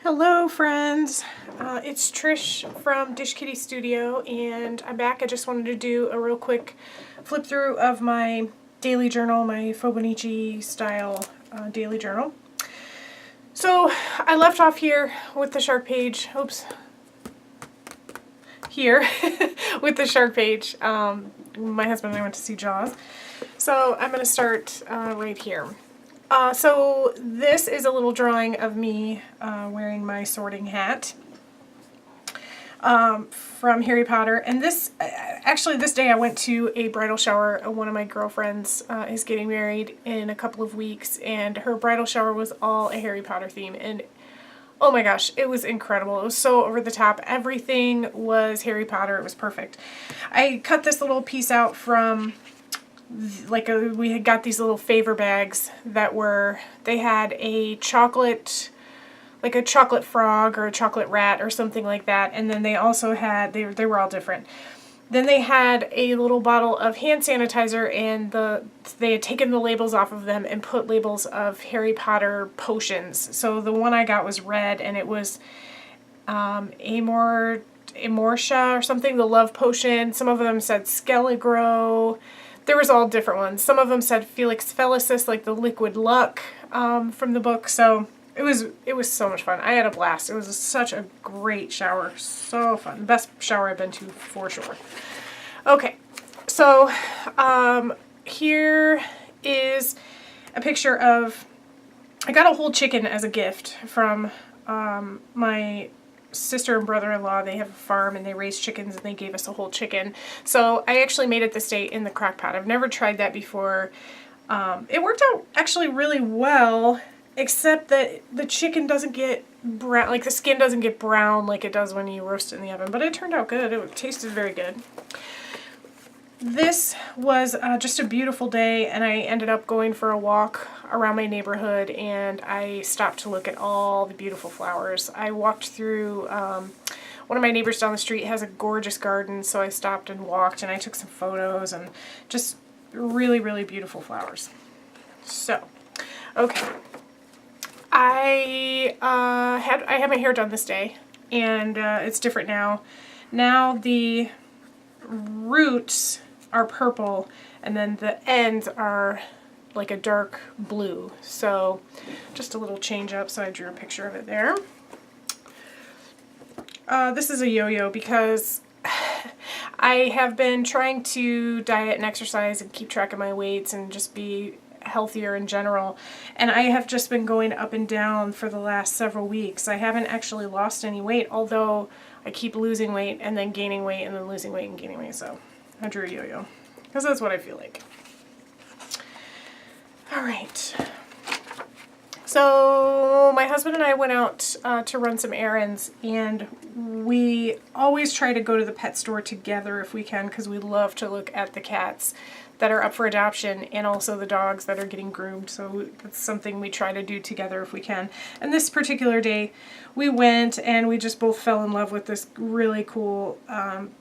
Hello friends, it's Trish from Dish Kitty Studio and I'm back. I just wanted to do a real quick flip through of my daily journal, my fauxbonichi style daily journal. So I left off here with the shark page, here with the shark page. My husband and I went to see Jaws. So I'm going to start right here. So this is a little drawing of me wearing my sorting hat from Harry Potter. And this, actually this day I went to a bridal shower. One of my girlfriends is getting married in a couple of weeks, and her bridal shower was all a Harry Potter theme. And oh my gosh, it was incredible. It was so over the top. Everything was Harry Potter. It was perfect. I cut this little piece out from we had got these little favor bags that they had a chocolate, like a chocolate frog or a chocolate rat or something like that, and then they also had, they were all different. Then they had a little bottle of hand sanitizer, and they had taken the labels off of them and put labels of Harry Potter potions. So the one I got was red, and it was Amortia or something, the love potion. Some of them said Skelegro. There was all different ones. Some of them said Felix Felicis, like the liquid luck from the book. So it was so much fun. I had a blast. It was such a great shower. So fun. Best shower I've been to for sure. Okay, so here is a picture of, I got a whole chicken as a gift from my sister and brother-in-law. They have a farm and they raise chickens, and they gave us a whole chicken. So I actually made it this day in the crock pot. I've never tried that before. It worked out actually really well, except that the chicken doesn't get brown, like the skin doesn't get brown like it does when you roast it in the oven, but it turned out good. It tasted very good. This was just a beautiful day, and I ended up going for a walk around my neighborhood, and I stopped to look at all the beautiful flowers. I walked through, one of my neighbors down the street has a gorgeous garden, so I stopped and walked, and I took some photos, and just really, really beautiful flowers. So, okay. I had my hair done this day, and it's different now. Now the roots are purple, and then the ends are like a dark blue. So just a little change up, so I drew a picture of it there. This is a yo-yo because I have been trying to diet and exercise and keep track of my weights and just be healthier in general, and I have just been going up and down for the last several weeks. I haven't actually lost any weight, although I keep losing weight and then gaining weight and then losing weight and gaining weight. So I drew a yo-yo because that's what I feel like. All right. So my husband and I went out to run some errands, and we always try to go to the pet store together if we can, because we love to look at the cats that are up for adoption and also the dogs that are getting groomed. So that's something we try to do together if we can. And this particular day we went, and we just both fell in love with this really cool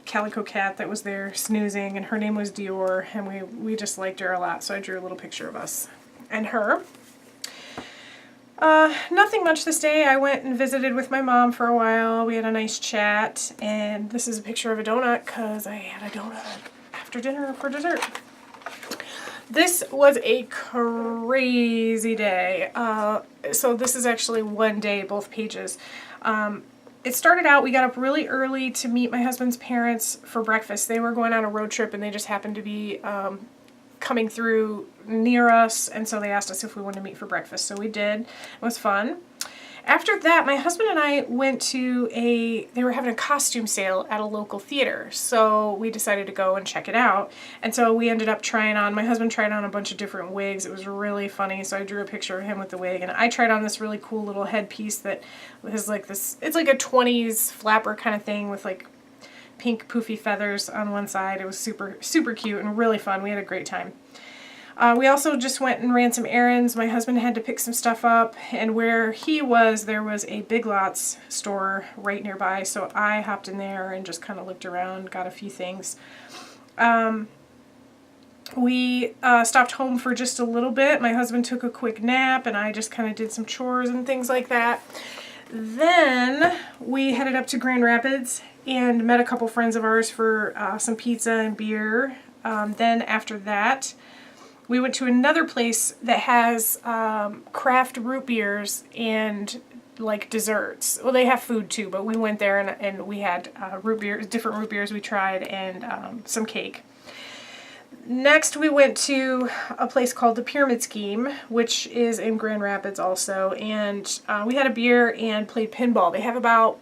calico cat that was there snoozing, and her name was Dior, and we just liked her a lot. So I drew a little picture of us and her. Nothing much this day. I went and visited with my mom for a while. We had a nice chat, and this is a picture of a donut because I had a donut after dinner for dessert. This was a crazy day. So this is actually one day, both pages. It started out, we got up really early to meet my husband's parents for breakfast. They were going on a road trip, and they just happened to be coming through near us, and so they asked us if we wanted to meet for breakfast. So we did. It was fun. After that, my husband and I went to they were having a costume sale at a local theater, so we decided to go and check it out. And so we ended up my husband tried on a bunch of different wigs. It was really funny, so I drew a picture of him with the wig, and I tried on this really cool little headpiece that is like this, it's like a 20s flapper kind of thing with like pink poofy feathers on one side. It was super, super cute and really fun. We had a great time. We also just went and ran some errands. My husband had to pick some stuff up, and where he was, there was a Big Lots store right nearby, so I hopped in there and just kind of looked around, got a few things. We stopped home for just a little bit. My husband took a quick nap, and I just kind of did some chores and things like that. Then we headed up to Grand Rapids and met a couple friends of ours for some pizza and beer. Then after that, we went to another place that has craft root beers and like desserts. Well, they have food too, but we went there and we had root beers, different root beers we tried, and some cake. Next, we went to a place called the Pyramid Scheme, which is in Grand Rapids also, and we had a beer and played pinball. They have about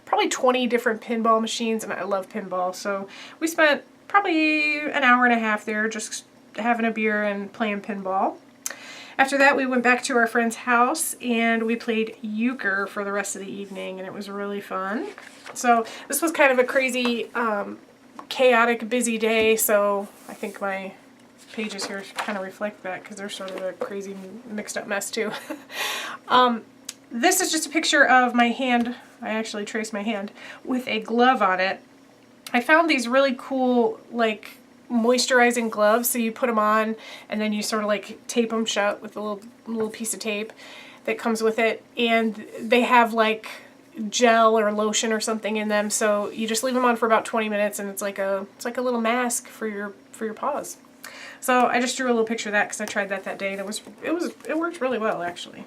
probably 20 different pinball machines, and I love pinball, so we spent probably an hour and a half there just having a beer and playing pinball. After that, we went back to our friend's house and we played euchre for the rest of the evening, and it was really fun. So this was kind of a crazy, chaotic, busy day, so I think my pages here kind of reflect that because they're sort of a crazy, mixed up mess too. This is just a picture of my hand. I actually traced my hand with a glove on it. I found these really cool, like, moisturizing gloves, so you put them on and then you sort of like tape them shut with a little piece of tape that comes with it, and they have like gel or lotion or something in them, so you just leave them on for about 20 minutes and it's like a little mask for your paws. So I just drew a little picture of that because I tried that day and it worked really well actually.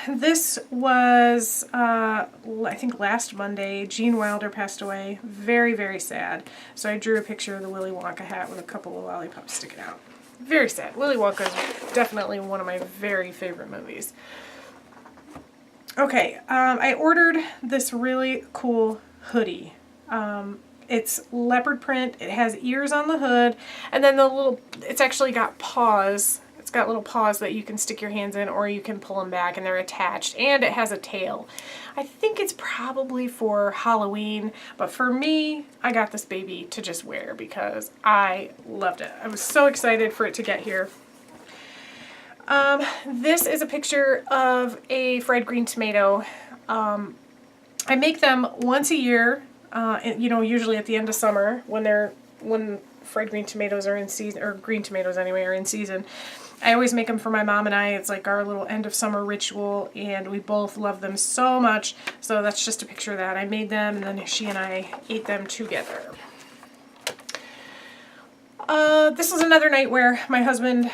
This was, I think last Monday, Gene Wilder passed away. Very, very sad. So I drew a picture of the Willy Wonka hat with a couple of lollipops sticking out. Very sad. Willy Wonka is definitely one of my very favorite movies. Okay, I ordered this really cool hoodie. It's leopard print, it has ears on the hood, and then it's actually got paws. It's got little paws that you can stick your hands in or you can pull them back and they're attached, and it has a tail. I think it's probably for Halloween, but for me, I got this baby to just wear because I loved it. I was so excited for it to get here. This is a picture of a fried green tomato. I make them once a year, usually at the end of summer when fried green tomatoes are in season, or green tomatoes anyway are in season. I always make them for my mom and I. It's like our little end of summer ritual, and we both love them so much. So that's just a picture of that. I made them, and then she and I ate them together. This was another night where my husband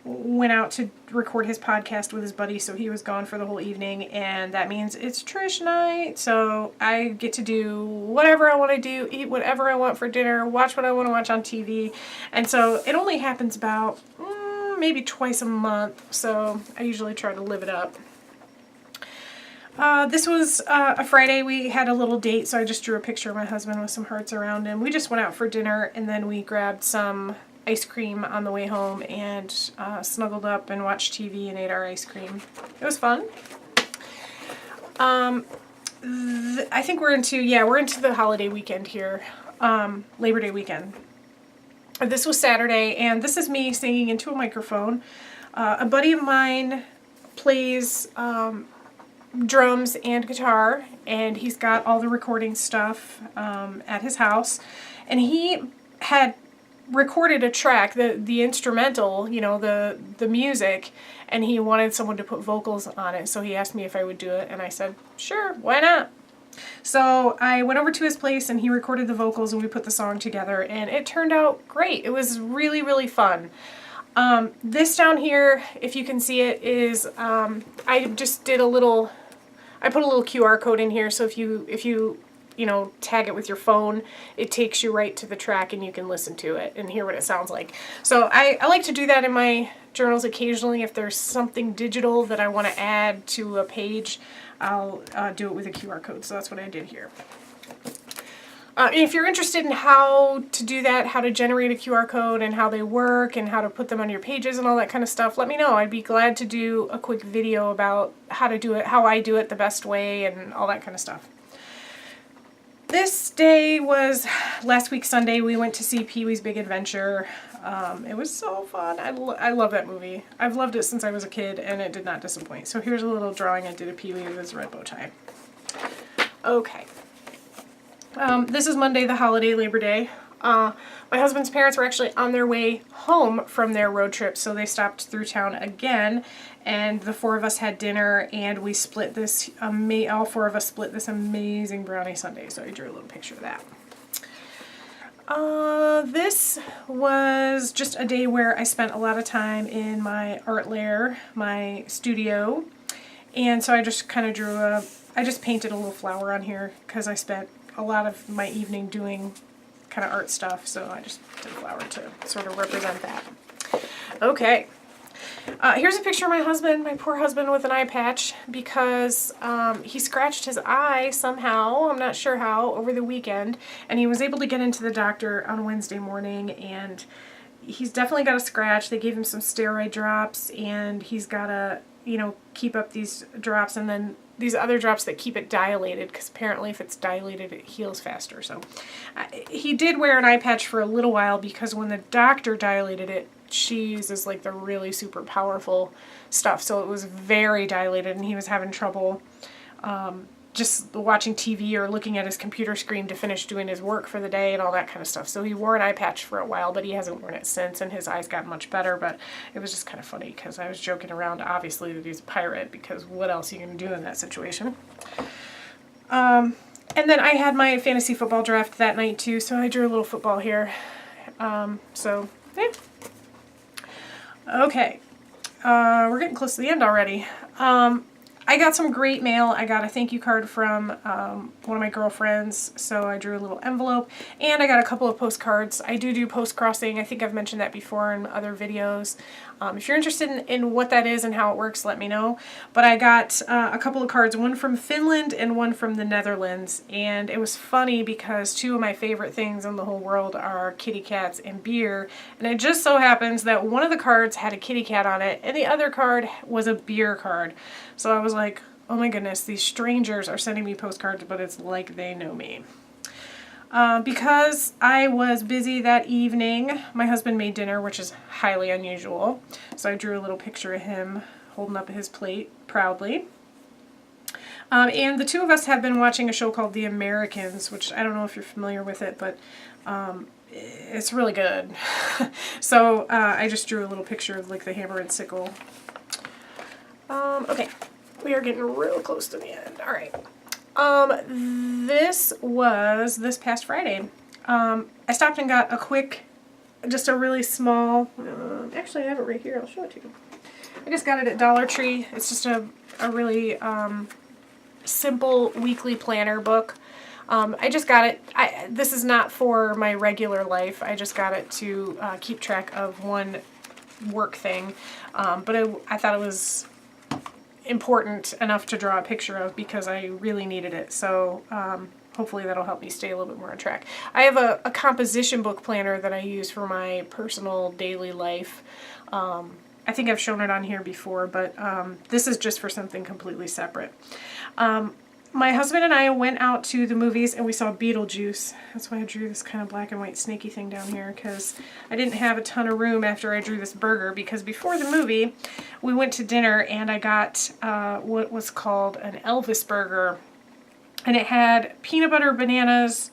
went out to record his podcast with his buddy, so he was gone for the whole evening, and that means it's Trish night, so I get to do whatever I want to do, eat whatever I want for dinner, watch what I want to watch on TV, and so it only happens about maybe twice a month, so I usually try to live it up. This was a Friday. We had a little date, so I just drew a picture of my husband with some hearts around him. We just went out for dinner, and then we grabbed some ice cream on the way home and snuggled up and watched TV and ate our ice cream. It was fun. I think we're into the holiday weekend here, Labor Day weekend. This was Saturday, and this is me singing into a microphone. A buddy of mine plays drums and guitar, and he's got all the recording stuff at his house, and he had recorded a track, the instrumental, the music, and he wanted someone to put vocals on it, so he asked me if I would do it, and I said, sure, why not? So I went over to his place and he recorded the vocals and we put the song together, and it turned out great. It was really, really fun. This down here, if you can see it, is I just did I put a little QR code in here, so if you tag it with your phone, it takes you right to the track and you can listen to it and hear what it sounds like. So I like to do that in my journals occasionally. If there's something digital that I want to add to a page, I'll do it with a QR code. So that's what I did here. If you're interested in how to do that, how to generate a QR code and how they work and how to put them on your pages and all that kind of stuff, let me know. I'd be glad to do a quick video about how to do it, how I do it the best way, and all that kind of stuff. This day was last week Sunday. We went to see Pee-wee's Big Adventure. It was so fun. I love that movie. I've loved it since I was a kid, and it did not disappoint. So here's a little drawing I did of Pee-wee with his red bow tie. Okay. This is Monday, the holiday, Labor Day. My husband's parents were actually on their way home from their road trip, so they stopped through town again, and the four of us had dinner, and we split this, all four of us split this amazing brownie sundae, so I drew a little picture of that. This was just a day where I spent a lot of time in my art lair, my studio, and so I just kind of I just painted a little flower on here because I spent a lot of my evening doing kind of art stuff, so I just did a flower to sort of represent that. Okay. Here's a picture of my husband, my poor husband, with an eye patch because he scratched his eye somehow, I'm not sure how, over the weekend, and he was able to get into the doctor on Wednesday morning, and he's definitely got a scratch. They gave him some steroid drops, and he's got to, you know, keep up these drops, and then these other drops that keep it dilated, because apparently if it's dilated it heals faster. So he did wear an eye patch for a little while because when the doctor dilated it, she uses like the really super powerful stuff, so it was very dilated, and he was having trouble just watching TV or looking at his computer screen to finish doing his work for the day and all that kind of stuff. So he wore an eye patch for a while, but he hasn't worn it since, and his eyes got much better. But it was just kind of funny because I was joking around, obviously, that he's a pirate, because what else are you going to do in that situation? And then I had my fantasy football draft that night too, so I drew a little football here. So, yeah. Okay, we're getting close to the end already. I got some great mail. I got a thank you card from one of my girlfriends, so I drew a little envelope, and I got a couple of postcards. I do post-crossing. I think I've mentioned that before in other videos. If you're interested in what that is and how it works, let me know. But I got a couple of cards, one from Finland and one from the Netherlands, and it was funny because two of my favorite things in the whole world are kitty cats and beer, and it just so happens that one of the cards had a kitty cat on it and the other card was a beer card. So I was like, oh my goodness, these strangers are sending me postcards, but it's like they know me. Because I was busy that evening, my husband made dinner, which is highly unusual. So I drew a little picture of him holding up his plate proudly. And the two of us have been watching a show called The Americans, which I don't know if you're familiar with it, but it's really good. So I just drew a little picture of like the hammer and sickle. Okay, we are getting real close to the end. All right. This was this past Friday. I stopped and got just a really small, actually I have it right here, I'll show it to you. I just got it at Dollar Tree. It's just a really simple weekly planner book. I just got it, this is not for my regular life, I just got it to keep track of one work thing, but I thought it was important enough to draw a picture of because I really needed it. So hopefully that'll help me stay a little bit more on track. I have a composition book planner that I use for my personal daily life. I think I've shown it on here before, but this is just for something completely separate. My husband and I went out to the movies and we saw Beetlejuice. That's why I drew this kind of black and white snaky thing down here, because I didn't have a ton of room after I drew this burger, because before the movie we went to dinner and I got what was called an Elvis burger, and it had peanut butter, bananas,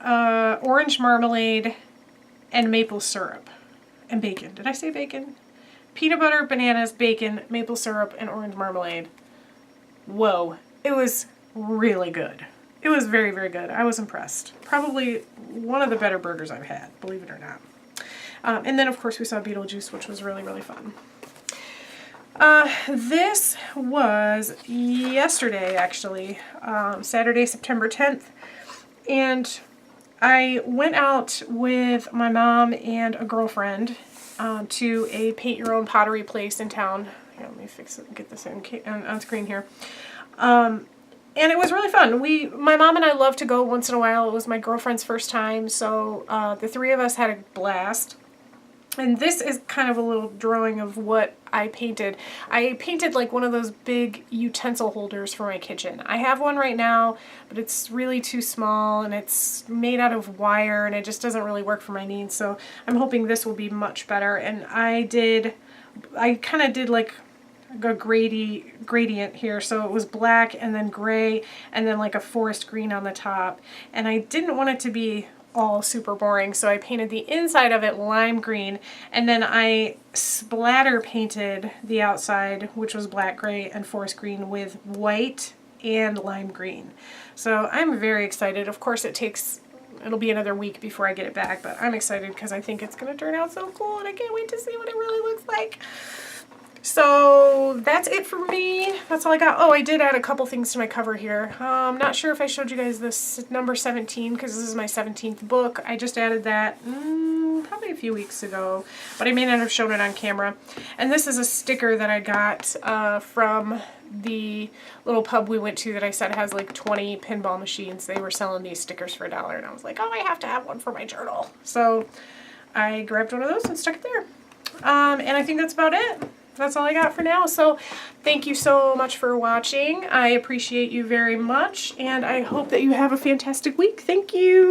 orange marmalade, and maple syrup, and bacon. Did I say bacon? Peanut butter, bananas, bacon, maple syrup, and orange marmalade. Whoa. It was really good. It was very, very good. I was impressed. Probably one of the better burgers I've had, believe it or not. And then, of course, we saw Beetlejuice, which was really, really fun. This was yesterday, actually, Saturday, September 10th. And I went out with my mom and a girlfriend to a paint-your-own-pottery place in town. Here, let me fix it and get this on screen here. And it was really fun. My mom and I love to go once in a while. It was my girlfriend's first time, so the three of us had a blast. And this is kind of a little drawing of what I painted. I painted like one of those big utensil holders for my kitchen. I have one right now, but it's really too small and it's made out of wire and it just doesn't really work for my needs. So I'm hoping this will be much better. And I kind of did like a gradient here, so it was black and then gray and then like a forest green on the top, and I didn't want it to be all super boring. So I painted the inside of it lime green, and then I splatter painted the outside, which was black, gray, and forest green, with white and lime green. So I'm very excited. Of course it'll be another week before I get it back, but I'm excited because I think it's going to turn out so cool, and I can't wait to see what it really looks like. So that's it for me. That's all I got. Oh, I did add a couple things to my cover here. I'm not sure if I showed you guys this number 17 because this is my 17th book. I just added that probably a few weeks ago, but I may not have shown it on camera. And this is a sticker that I got from the little pub we went to that I said has like 20 pinball machines. They were selling these stickers for $1, and I was like, oh, I have to have one for my journal. So I grabbed one of those and stuck it there. And I think that's about it. That's all I got for now. So thank you so much for watching. I appreciate you very much, and I hope that you have a fantastic week. Thank you.